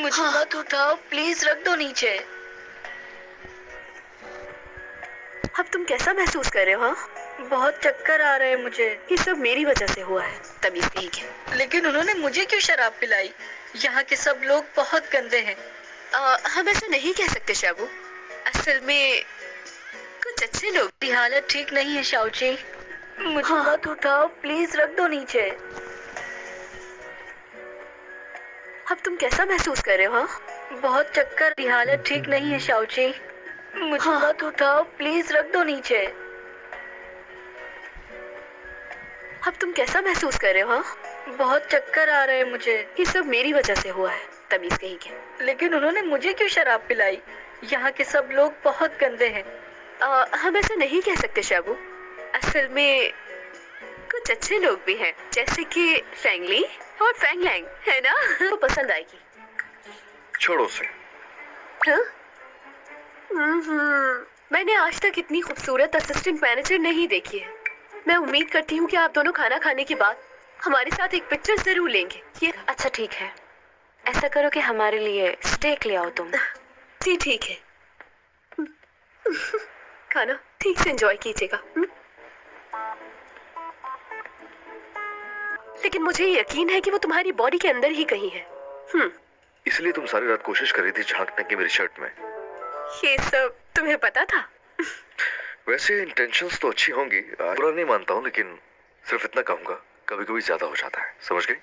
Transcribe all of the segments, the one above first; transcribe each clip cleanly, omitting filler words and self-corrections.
मुझे मत उठाओ प्लीज, रख दो नीचे। अब तुम कैसा महसूस कर रहे हो? हाँ, बहुत चक्कर आ रहे हैं मुझे। ये सब मेरी वजह से हुआ है। तमीज नहीं है। लेकिन उन्होंने मुझे क्यों शराब पिलाई? यहाँ के सब लोग बहुत गंदे हैं। हम ऐसा नहीं कह सकते शाबू, असल में कुछ अच्छे लोग। मेरी हालत ठीक नहीं है शाओची, मुझे मत उठाओ प्लीज, रख दो नीचे। अब तुम कैसा महसूस कर रहे हो? हाँ, बहुत चक्कर। मेरी हालत ठीक नहीं है शाओची, मुझे मत उठाओ प्लीज, रख दो नीचे। अब तुम कैसा महसूस कर रहे हो? हाँ, बहुत चक्कर आ रहे हैं मुझे। ये सब मेरी वजह से हुआ है। तमीज कहीं के। लेकिन उन्होंने मुझे क्यों शराब पिलाई? यहाँ के सब लोग बहुत गंदे हैं। हम ऐसा नहीं कह सकते शाबू, असल में कुछ अच्छे लोग भी हैं, जैसे कि फैंगली और फैंगलैंग, है ना? तो पसंद आएगी। छोड़ो उसे। हाँ? मैंने आज तक इतनी खूबसूरत असिस्टेंट मैनेजर नहीं देखी है। मैं उम्मीद करती हूँ कि आप दोनों खाना खाने के बाद हमारे साथ एक पिक्चर जरूर लेंगे। ये अच्छा ठीक है, ऐसा करो कि हमारे लिए स्टेक ले आओ तुम। जी ठीक है। खाना ठीक से एंजॉय कीजिएगा। लेकिन मुझे यकीन है कि वो तुम्हारी बॉडी के अंदर ही कहीं है। इसलिए तुम सारी रात कोशिश कर रही थी झांकने की मेरी शर्ट में। ये सब तुम्हें पता था? वैसे इंटेंशंस तो अच्छी होंगी, बुरा नहीं मानता हूँ, लेकिन सिर्फ इतना कहूंगा कभी कभी ज्यादा हो जाता है, समझ गई?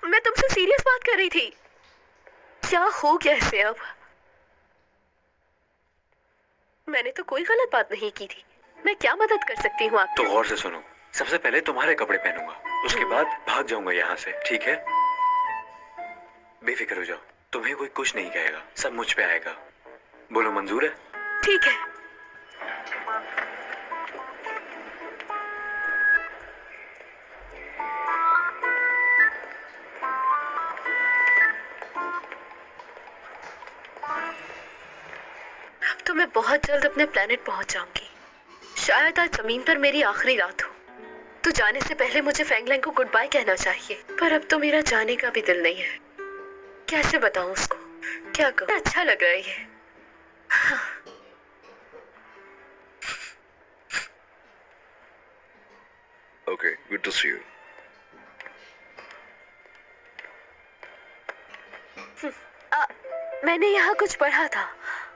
मैं तुमसे सीरियस बात कर रही थी। क्या हो गया इसे अब? मैंने तो कोई गलत बात नहीं की थी। मैं क्या मदद कर सकती हूँ आपकी? तो गौर से सुनो, सबसे पहले तुम्हारे कपड़े पहनूंगा, उसके बाद भाग जाऊंगा यहाँ से, ठीक है? बेफिक्र हो जाओ, तुम्हें कोई कुछ नहीं कहेगा, सब मुझ पे आएगा। बोलो मंजूर है? ठीक है। अब तो मैं बहुत जल्द अपने प्लेनेट पहुंच जाऊंगी। शायद आज जमीन पर मेरी आखिरी रात हो। तो जाने से पहले मुझे फैंगलैंग को गुड बाय कहना चाहिए, पर अब तो मेरा जाने का भी दिल नहीं है। कैसे बताऊं उसको? क्या कहूं? अच्छा लग रहा है ये। Okay, good to see you. मैंने यहाँ कुछ पढ़ा था,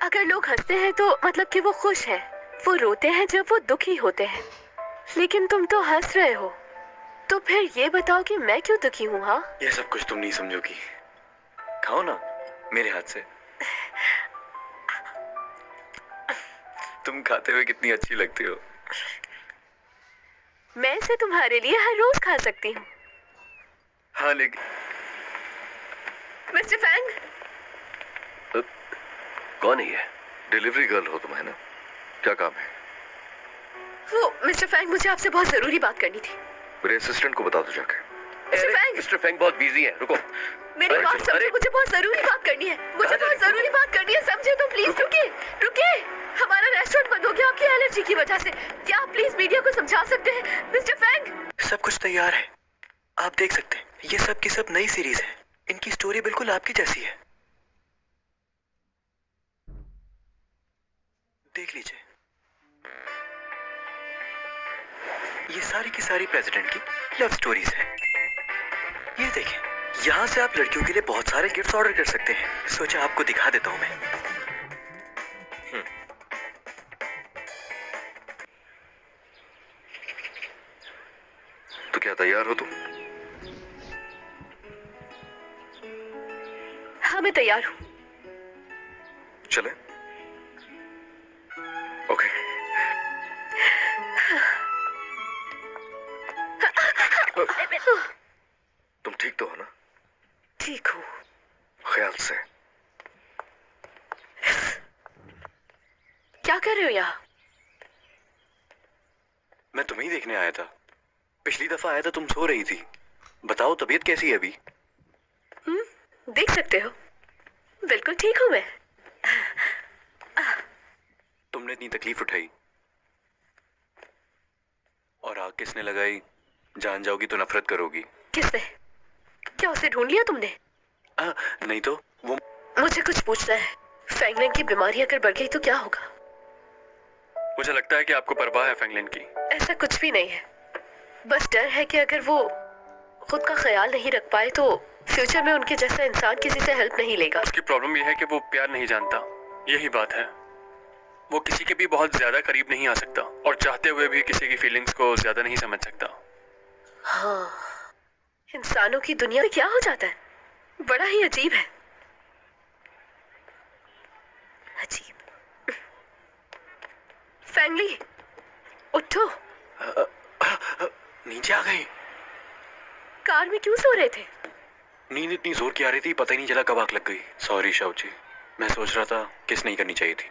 अगर लोग हंसते हैं तो मतलब कि वो खुश हैं, वो रोते हैं जब वो दुखी होते हैं। लेकिन तुम तो हंस रहे हो, तो फिर ये बताओ कि मैं क्यों दुखी हूँ? हाँ, ये सब कुछ तुम नहीं समझोगी। खाओ ना मेरे हाथ से। तुम खाते हुए कितनी अच्छी लगती हो। मैं इसे तुम्हारे लिए हर रोज खा सकती हूँ। हाँ लेकिन मिस्टर फैंग। कौन है ये? डिलीवरी गर्ल हो तुम, है ना? क्या काम है? वो मिस्टर फैंग, मुझे आपसे बहुत जरूरी बात करनी थी। मेरे असिस्टेंट को बता दो जाके। मिस्टर फैंग बहुत बिजी है, रुको। मेरी बात समझो, मुझे बहुत जरूरी बात करनी है। मुझे बहुत जरूरी बात करनी है, समझे तो प्लीज। रुकिए रुकिए, हमारा रेस्टोरेंट बंद हो गया आपकी एलर्जी की वजह से। क्या आप प्लीज मीडिया को समझा सकते हैं? मिस्टर फैंग, सब कुछ तैयार है, आप देख सकते हैं। ये सब की सब नई सीरीज है, इनकी स्टोरी बिल्कुल आपकी जैसी है। देख लीजिए, ये सारी की सारी प्रेसिडेंट की लव स्टोरीज हैं। ये देखें, यहाँ से आप लड़कियों के लिए बहुत सारे गिफ्ट्स ऑर्डर कर सकते हैं। सोचा आपको दिखा देता हूं मैं। तो क्या तैयार हो तुम? हाँ मैं तैयार हूँ। चले? ओके। तुम ठीक तो हो ना? ठीक हूँ। ख्याल से। क्या कर रहे हो यहाँ? मैं तुम्हें ही देखने आया था। पिछली दफा आया था तुम सो रही थी। बताओ तबीयत कैसी है अभी? देख सकते हो, बिल्कुल ठीक हूँ मैं। तुमने इतनी तकलीफ उठाई और आग किसने लगाई? जान जाओगी तो नफरत करोगी। किससे? क्या उसे ढूंढ लिया तुमने? हाँ, नहीं तो वो मुझे कुछ पूछना है। फैंगलिन की बीमारी अगर बढ़ गई तो क्या होगा? मुझे लगता है कि आपको परवाह है फैंगलिन की। ऐसा कुछ भी नहीं है, बस डर है कि अगर वो खुद का ख्याल नहीं रख पाए तो फ्यूचर में उनके जैसा इंसान किसी से हेल्प नहीं लेगा। उसकी प्रॉब्लम यह है कि वो प्यार नहीं जानता, यही बात है। वो किसी के भी बहुत ज्यादा करीब नहीं आ सकता और चाहते हुए भी किसी की फीलिंग्स को ज्यादा नहीं समझ सकता। हाँ, इंसानों की दुनिया में क्या हो जाता है, बड़ा ही अजीब है। अजीब। फैंगली, उठो। नीचे आ गई। कार में क्यों सो रहे थे? नींद इतनी जोर की आ रही थी, पता ही नहीं चला कब आग लग गई। सॉरी शाउची, मैं सोच रहा था किस नहीं करनी चाहिए थी।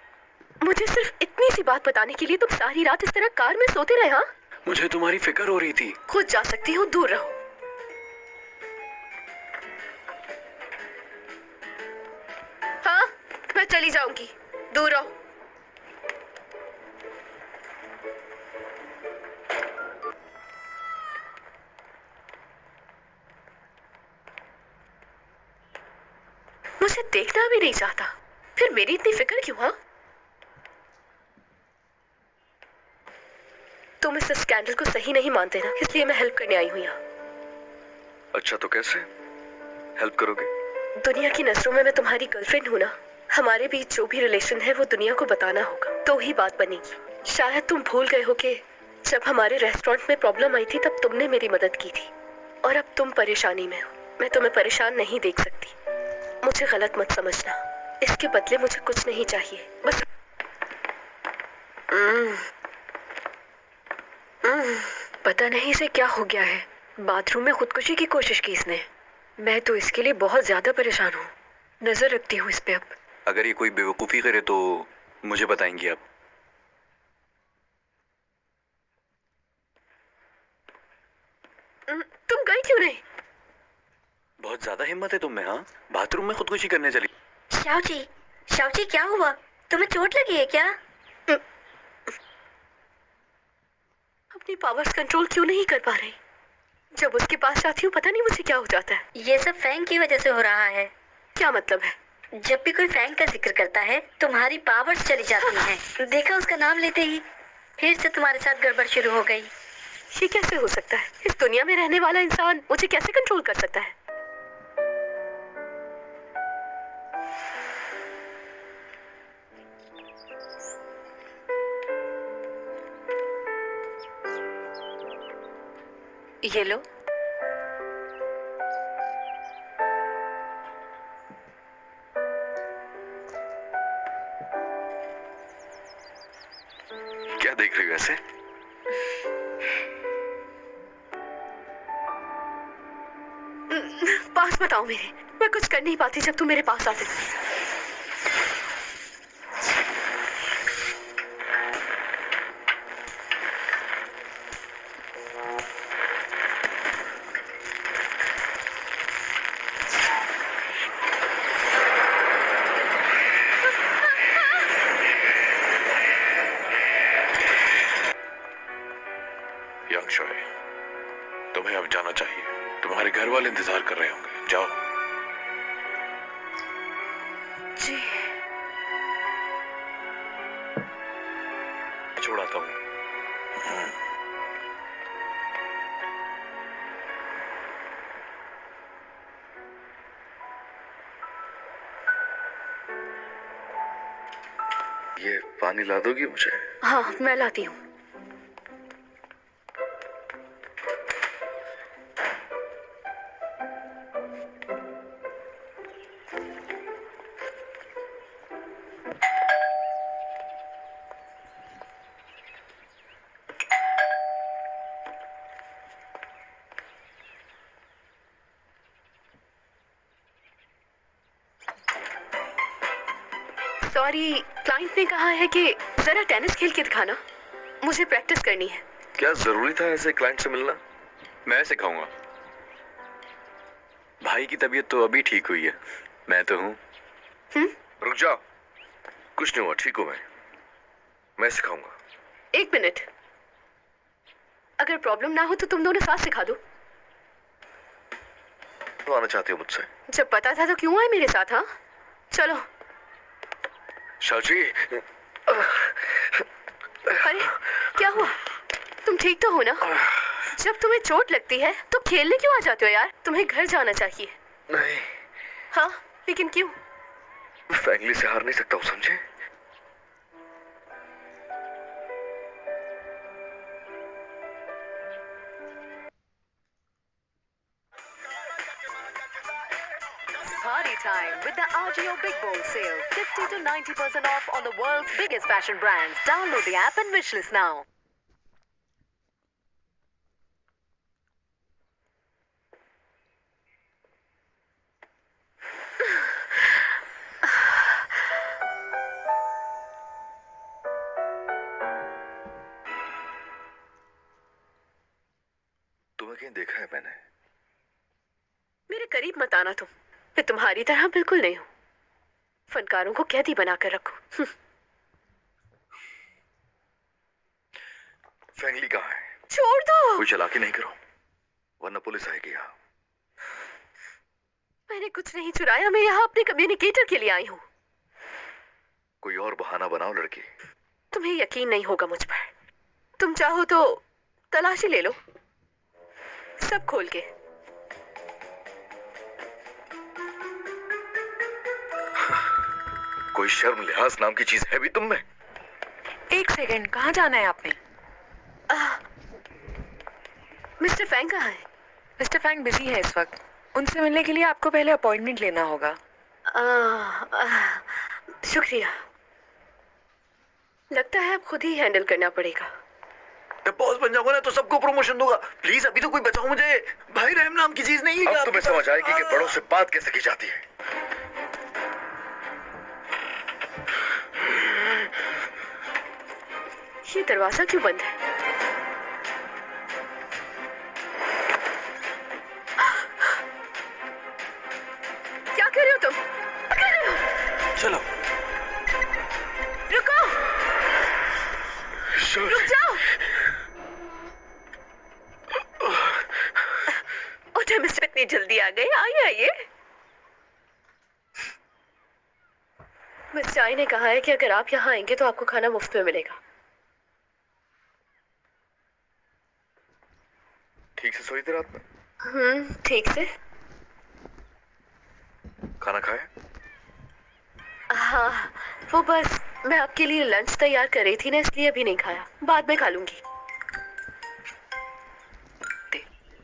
मुझे सिर्फ इतनी सी बात बताने के लिए तुम सारी रात इस तरह कार में सोते रहे? हाँ, मुझे तुम्हारी फिक्र हो रही थी। खुद जा सकती हूँ, दूर रहो। हाँ, मैं चली जाऊंगी, दूर रहो। मुझे देखना भी नहीं चाहता, फिर मेरी इतनी फिक्र क्यों? हाँ, तुम इस स्कैंडल को सही नहीं मानते ना, इसलिए मैं हेल्प करने आई हूँ यहाँ। अच्छा, तो कैसे हेल्प करोगे? दुनिया की नजरों में मैं तुम्हारी गर्लफ्रेंड हूँ ना, हमारे बीच जो भी रिलेशन है वो दुनिया को बताना होगा, तो ही बात बनेगी। शायद तुम भूल गए हो कि जब हमारे रेस्टोरेंट में प्रॉब्लम आई थी तब तुमने मेरी मदद की थी, और अब तुम परेशानी में हो। मैं तुम्हें परेशान नहीं देख सकती, मुझे गलत मत समझना। इसके बदले मुझे कुछ नहीं चाहिए, बस पता नहीं इसे क्या हो गया है, बाथरूम में खुदकुशी की कोशिश की इसने। मैं तो इसके लिए बहुत ज्यादा परेशान हूँ, नजर रखती हूँ इस पे। अब अगर ये कोई बेवकूफी करे तो मुझे बताएंगी आप। तुम गई क्यों नहीं? बहुत ज्यादा हिम्मत है तुम में। हाँ, बाथरूम में खुदकुशी करने चली। शाओची क्या हुआ? तुम्हें चोट लगी है क्या? अपनी पावर्स कंट्रोल क्यों नहीं कर पा रही? जब उसके पास जाती हूँ पता नहीं मुझे क्या हो जाता है। ये सब फैंग की वजह से हो रहा है। क्या मतलब है? जब भी कोई फैंग का जिक्र करता है तुम्हारी पावर्स चली जाती हैं। देखा, उसका नाम लेते ही फिर से तुम्हारे साथ गड़बड़ शुरू हो गई। ये कैसे हो सकता है? इस दुनिया में रहने वाला इंसान मुझे कैसे कंट्रोल कर सकता है? ये लो। क्या देख रही हो ऐसे? पास बताओ मेरे, मैं कुछ कर नहीं पाती जब तुम मेरे पास आते थे। यंगशॉय, तुम्हें अब जाना चाहिए। तुम्हारे घर वाले इंतजार कर रहे होंगे, जाओ। जी। छोड़ाता हूँ। ये पानी ला दोगी मुझे? हाँ, मैं लाती हूँ। सॉरी, क्लाइंट ने कहा है कि जरा टेनिस खेल के दिखाना, मुझे प्रैक्टिस करनी है। क्या जरूरी था ऐसे क्लाइंट से मिलना? मैं सिखाऊंगा। भाई की तबीयत तो अभी ठीक हुई है, मैं तो हूँ। रुक जाओ, कुछ नहीं हुआ, ठीक हूँ मैं सिखाऊंगा। एक मिनट, अगर प्रॉब्लम ना हो तो तुम दोनों साथ सिखा दो। तो आना चाहती हो मुझसे? जब पता था तो क्यों आए मेरे साथ? हाँ चलो। शाची, अरे क्या हुआ? तुम ठीक तो हो ना? जब तुम्हें चोट लगती है तो खेलने क्यों आ जाते हो यार? तुम्हें घर जाना चाहिए। नहीं। हाँ लेकिन क्यों? फैंगली से हार नहीं सकता हूँ, समझे? Party time with the Agio Big Bowl sale. 50 to 90% off on the world's biggest fashion brands. Download the app and wishlist now. तुम्हें कहीं देखा है मैंने? मेरे करीब मत आना तुम। मैं तुम्हारी तरह बिल्कुल नहीं हूँ। फनकारों को कैदी बनाकर रखो। फैंगली कहाँ है? छोड़ दो। कोई चालाकी नहीं करो वरना पुलिस आएगी यहाँ। मैंने कुछ नहीं चुराया। मैं यहाँ अपने कम्युनिकेटर के लिए आई हूँ। कोई और बहाना बनाओ लड़की। तुम्हें यकीन नहीं होगा मुझ पर। तुम चाहो तो तलाशी ले लो, सब खोल के। कोई शर्म लिहाज नाम की चीज है भी तुम में? एक सेकंड, कहाँ जाना है आपने? मिस्टर फैंग कहाँ है? मिस्टर फैंग बिजी है इस वक्त। उनसे मिलने के लिए आपको पहले अपॉइंटमेंट लेना होगा। शुक्रिया। लगता है अब खुद ही हैंडल करना पड़ेगा। मैं बॉस बन जाऊंगा ना तो सबको प्रमोशन दूंगा। प्लीज अभी तो कोई बचाओ मुझे। भाई रहम नाम की चीज नहीं है। अब तुम्हें समझ आएगी कि बड़ों से बात कैसे की जाती है। ये दरवाजा क्यों बंद है? क्या कर रहे हो तुम? क्या कर रहे हो? चलो रुको, रुक जाओ। ओह मिस्टर, इतनी जल्दी आ गए। आइए आइए। मिस चाई ने कहा है कि अगर आप यहाँ आएंगे तो आपको खाना मुफ्त में मिलेगा। ठीक से सोई थी रात में? ठीक से। खाना खाया? हाँ, वो बस मैं आपके लिए लंच तैयार कर रही थी ना, इसलिए अभी नहीं खाया। बाद में खा लूंगी।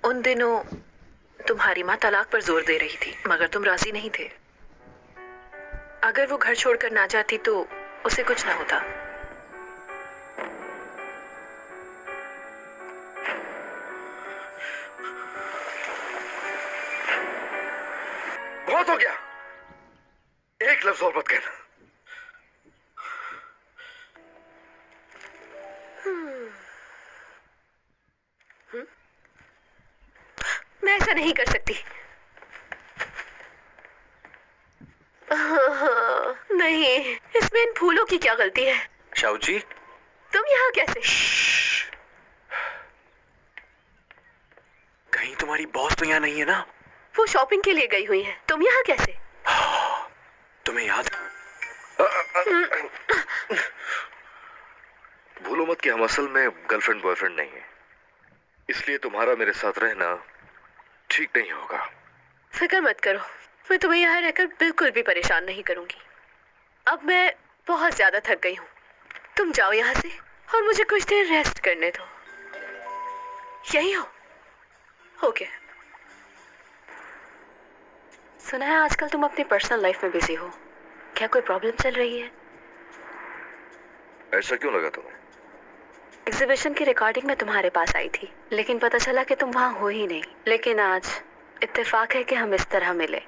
उन दिनों तुम्हारी माँ तलाक पर जोर दे रही थी, मगर तुम राजी नहीं थे। अगर वो घर छोड़कर ना जाती तो उसे कुछ ना होता। बहुत हो गया, एक लफ्ज और मत कहना। मैं ऐसा नहीं कर सकती। नहीं, इसमें इन फूलों की क्या गलती है? शाहू जी, तुम यहाँ कैसे? कहीं तुम्हारी बॉस तो यहाँ नहीं है ना? वो शॉपिंग के लिए गई हुई है। तुम यहाँ कैसे? तुम्हें याद? भूलो मत कि हम असल में गर्लफ्रेंड बॉयफ्रेंड नहीं है, इसलिए तुम्हारा मेरे साथ रहना ठीक नहीं होगा। फिक्र मत करो, मैं तुम्हें यहाँ रहकर बिल्कुल भी परेशान नहीं करूंगी। अब मैं बहुत ज्यादा थक गई हूँ। तुम जाओ यहाँ से और मुझे कुछ देर रेस्ट करने दो। यही हो? ओके। सुना है आजकल तुम अपनी पर्सनल लाइफ में बिजी हो। क्या कोई प्रॉब्लम चल रही है? ऐसा क्यों लगा तुम्हें? एग्जीबिशन की रिकॉर्डिंग में तुम्हारे पास आई थी, लेकिन पता चला कि तुम वहां हो ही नहीं। लेकिन आज इत्तेफाक है कि हम इस तरह मिले।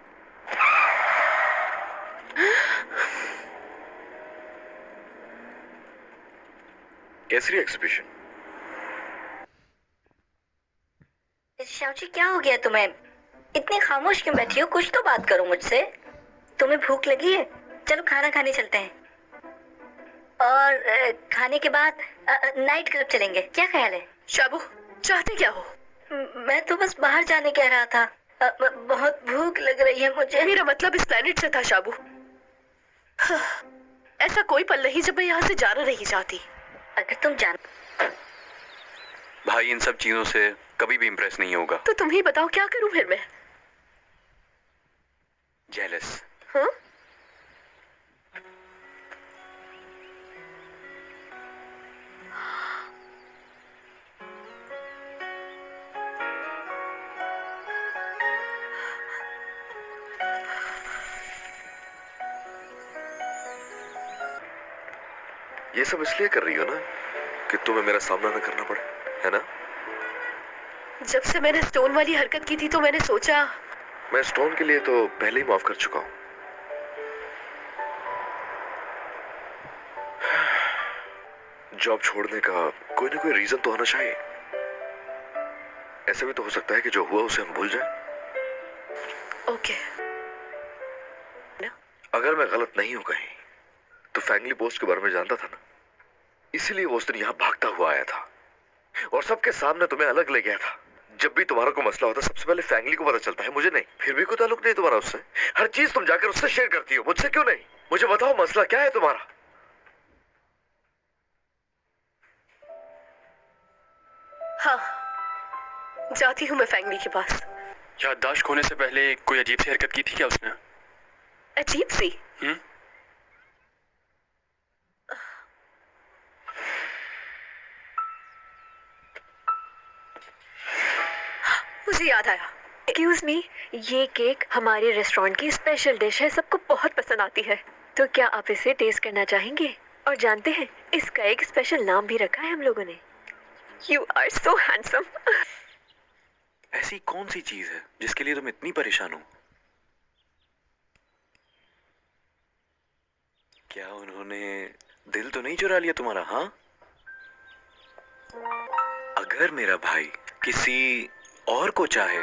कैसी एग्जीबिशन? शाउची, क्या हो गया तुम्हें? इतनी खामोश क्यों बैठी हो? कुछ तो बात करो मुझसे। तुम्हें भूख लगी है? चलो खाना खाने चलते हैं, और खाने के बाद नाइट क्लब चलेंगे। क्या ख्याल है? शाबू, चाहते क्या हो? मैं तो बस बाहर जाने कह रहा था। बहुत भूख लग रही है मुझे। मेरा मतलब इस प्लेनेट से था शाबू। ऐसा कोई पल नहीं जब मैं यहाँ से जाना नहीं चाहती। अगर तुम जान भाई इन सब चीजों से कभी भी इंप्रेस नहीं होगा। तो तुम ही बताओ क्या करूं फिर मैं? जेलस। हाँ? ये सब इसलिए कर रही हो ना कि तुम्हें मेरा सामना न करना पड़े, है ना? जब से मैंने स्टोन वाली हरकत की थी तो मैंने सोचा। मैं स्टोन के लिए तो पहले ही माफ कर चुका हूं। जॉब छोड़ने का कोई ना कोई रीजन तो होना चाहिए। ऐसा भी तो हो सकता है कि जो हुआ उसे हम भूल जाएं। ओके। अगर मैं गलत नहीं हूं कहीं तो फैंगली पोस्ट के बारे में जानता था ना, इसीलिए वो उस दिन यहां भागता हुआ आया था और सबके सामने तुम्हें अलग ले गया था। जब भी तुम्हारा कोई मसला होता सबसे पहले फैंगली को पता चलता है, मुझे नहीं। फिर भी कोई ताल्लुक नहीं तुम्हारा उससे। हर चीज तुम जाकर उससे शेयर करती हो, मुझसे क्यों नहीं? मुझे बताओ मसला क्या है तुम्हारा? हाँ, जाती हूँ मैं फैंगली के पास। याददाश्त खोने से पहले कोई अजीब सी हरकत की थी क्या उसने? अजीब सी? मुझे याद आया। एक्सक्यूज मी, ये केक हमारे रेस्टोरेंट की स्पेशल डिश है, सबको बहुत पसंद आती है। तो क्या आप इसे टेस्ट करना चाहेंगे? और जानते हैं इसका एक स्पेशल नाम भी रखा है हम लोगों ने। You are so handsome. ऐसी कौन सी चीज है जिसके लिए तुम इतनी परेशान हो? क्या उन्होंने दिल तो नहीं चुरा लिया तुम्हारा? हाँ, अगर मेरा भाई किसी और को चाहे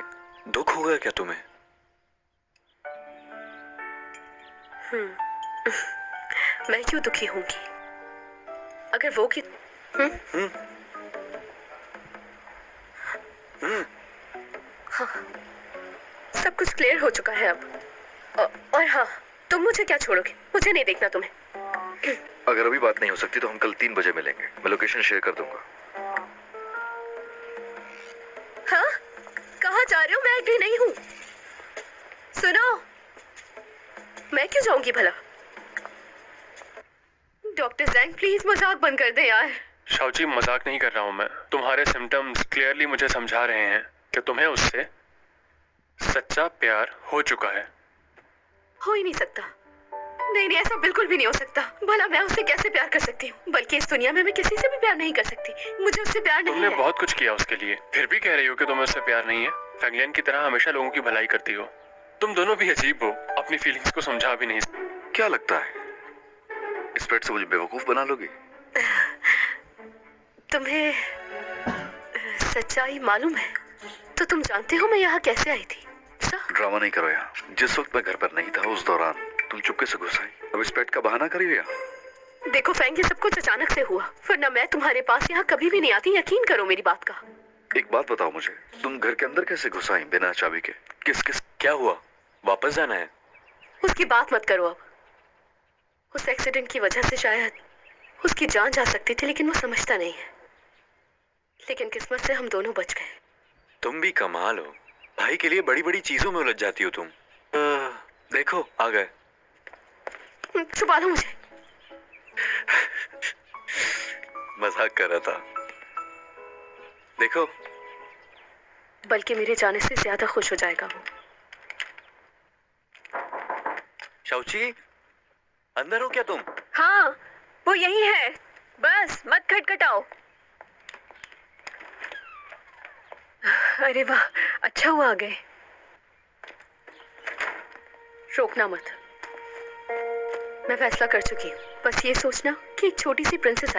दुख होगा क्या तुम्हें? मैं क्यों दुखी होंगी अगर वो कि हाँ, सब कुछ क्लियर हो चुका है अब। और हाँ, तुम मुझे क्या छोड़ोगे? मुझे नहीं देखना तुम्हें। अगर अभी बात नहीं हो सकती तो हम कल 3 बजे मिलेंगे। मैं लोकेशन शेयर कर दूंगा। हाँ? कहाँ जा रहे हो? मैं एग्री नहीं हूँ। सुनो, मैं क्यों जाऊंगी भला? डॉक्टर जैंग प्लीज मजाक बंद कर दे यार। शाओची, मजाक नहीं कर रहा हूं मैं। तुम्हारे सिम्टम्स क्लियरली मुझे समझा रहे हैं कि तुम्हें उससे सच्चा प्यार हो चुका है। हो ही नहीं सकता। नहीं नहीं, ऐसा बिल्कुल भी नहीं हो सकता। भला मैं उससे कैसे प्यार कर सकती हूँ? बल्कि इस दुनिया में मैं किसी से भी प्यार नहीं कर सकती। मुझे उससे प्यार नहीं है। तुमने बहुत कुछ किया उसके लिए, फिर भी कह रही हो कि तुम्हें उससे प्यार नहीं है। फैंगलियन की तरह हमेशा लोगों की भलाई करती हो। तुम दोनों भी अजीब हो, अपनी फीलिंग्स को समझा भी नहीं। क्या लगता है इस पेट से मुझे बेवकूफ बना लोगी? तुम्हें सच्चाई मालूम है? तो तुम जानते हो मैं यहाँ कैसे आई थी? ड्रामा नहीं करो यहाँ। जिस वक्त मैं घर पर नहीं था उस दौरान तुम चुपके से घुस आई। अब इस पेट का बहाना करियो यहाँ। देखो फैंग, ये सब कुछ अचानक से हुआ, वरना मैं तुम्हारे पास यहाँ कभी भी नहीं आती। यकीन करो मेरी बात का। एक बात बताओ मुझे, तुम घर के अंदर कैसे घुस आई बिना चाबी के? किस क्या हुआ? वापस जाना है? उसकी बात मत करो अब। उस एक्सीडेंट की वजह से शायद उसकी जान जा सकती थी, लेकिन वो समझता नहीं है। लेकिन किस्मत से हम दोनों बच गए। तुम भी कमाल हो, भाई के लिए बड़ी बड़ी चीजों में उलझ जाती हो तुम। देखो आ गए। छुपा लो मुझे। मजाक कर रहा था। देखो, बल्कि मेरे जाने से ज्यादा खुश हो जाएगा वो। शाओची, अंदर हो क्या तुम? हाँ, वो यही है। बस मत खटखटाओ। अरे वाह, अच्छा हुआ आ गए। रोकना मत। मैं फैसला कर चुकी हूँ। बस ये सोचना कि एक छोटी सी प्रिंसेस